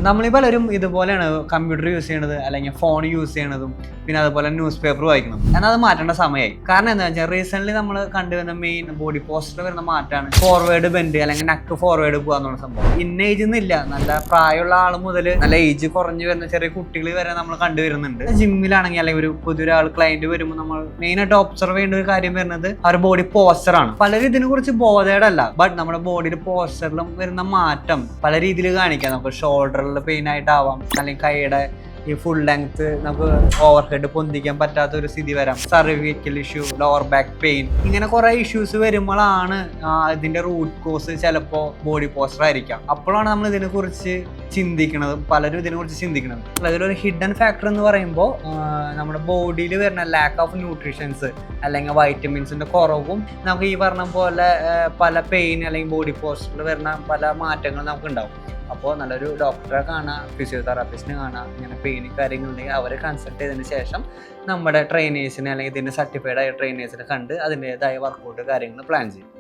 നമ്മളീ പലരും ഇതുപോലെയാണ് കമ്പ്യൂട്ടർ യൂസ് ചെയ്യണത്, അല്ലെങ്കിൽ ഫോൺ യൂസ് ചെയ്യണതും, പിന്നെ അതുപോലെ ന്യൂസ് പേപ്പർ വായിക്കണം. എന്നാൽ അത് മാറ്റേണ്ട സമയമായി. കാരണം എന്താ വെച്ചാൽ റീസെന്റ് നമ്മൾ കണ്ടുവരുന്ന മെയിൻ ബോഡി പോസ്റ്റർ വരുന്ന മാറ്റമാണ് ഫോർവേഡ് ബെൻഡ്, അല്ലെങ്കിൽ നക്ക് ഫോർവേഡ് പോകാന്നുള്ള സംഭവം. ഇന്ന ഏജ് എന്നില്ല, നല്ല പ്രായമുള്ള ആൾ മുതൽ നല്ല ഏജ് കുറഞ്ഞു വരുന്ന ചെറിയ കുട്ടികൾ വരെ നമ്മൾ കണ്ടുവരുന്നുണ്ട്. ജിമ്മിലാണെങ്കിൽ അല്ലെങ്കിൽ ഒരു പുതിയൊരാൾ ക്ലയന്റ് വരുമ്പോൾ നമ്മൾ മെയിനായിട്ട് ഒബ്സർവ് ചെയ്യേണ്ട ഒരു കാര്യം വരുന്നത് അവരുടെ ബോഡി പോസ്റ്ററാണ്. പലരും ഇതിനെ കുറിച്ച് ബോധേഡല്ല, ബട്ട് നമ്മുടെ ബോഡിയുടെ പോസ്റ്ററിലും വരുന്ന മാറ്റം പല രീതിയിൽ കാണിക്കാം. നമുക്ക് ഷോൾഡറിൽ പെയിൻ ആയിട്ടാവാം, അല്ലെങ്കിൽ കൈയുടെ ഈ ഫുൾ ലെങ്ത് നമുക്ക് ഓവർ ഹെഡ് പൊന്തിക്കാൻ പറ്റാത്ത ഒരു സ്ഥിതി വരാം, cervical issue, lower back pain, ഇങ്ങനെ കുറെ ഇഷ്യൂസ് വരുമ്പോഴാണ് ഇതിന്റെ റൂട്ട് കോസ് ചിലപ്പോൾ ബോഡി പോസ്റ്റർ ആയിരിക്കാം. അപ്പോഴാണ് നമ്മൾ ഇതിനെ കുറിച്ച് ചിന്തിക്കുന്നത്, പലരും ഇതിനെ കുറിച്ച് ചിന്തിക്കുന്നത്. അതിലൊരു ഹിഡൻ ഫാക്ടർ എന്ന് പറയുമ്പോൾ നമ്മുടെ ബോഡിയിൽ വരുന്ന ലാക്ക് ഓഫ് ന്യൂട്രീഷൻസ് അല്ലെങ്കിൽ വൈറ്റമിൻസിന്റെ കുറവും നമുക്ക് ഈ പറഞ്ഞ പോലെ പല പെയിൻ അല്ലെങ്കിൽ ബോഡി പോസ്റ്ററിൽ വരുന്ന പല മാറ്റങ്ങളും നമുക്ക് ഉണ്ടാവും. അപ്പോൾ നല്ലൊരു ഡോക്ടറെ കാണാം, ഫിസിയോതെറാപ്പിസ്റ്റിനെ കാണാം. ഇങ്ങനെ പെയിന് കാര്യങ്ങളുണ്ടെങ്കിൽ അവരെ കൺസൾട്ട് ചെയ്തതിന് ശേഷം നമ്മുടെ ട്രെയിനേഴ്സിനെ അല്ലെങ്കിൽ ഇതിൻ്റെ സർട്ടിഫൈഡ് ആയ ട്രെയിനേഴ്സിനെ കണ്ട് അതിൻ്റെതായ വർക്കൗട്ട് കാര്യങ്ങൾ പ്ലാൻ ചെയ്യും.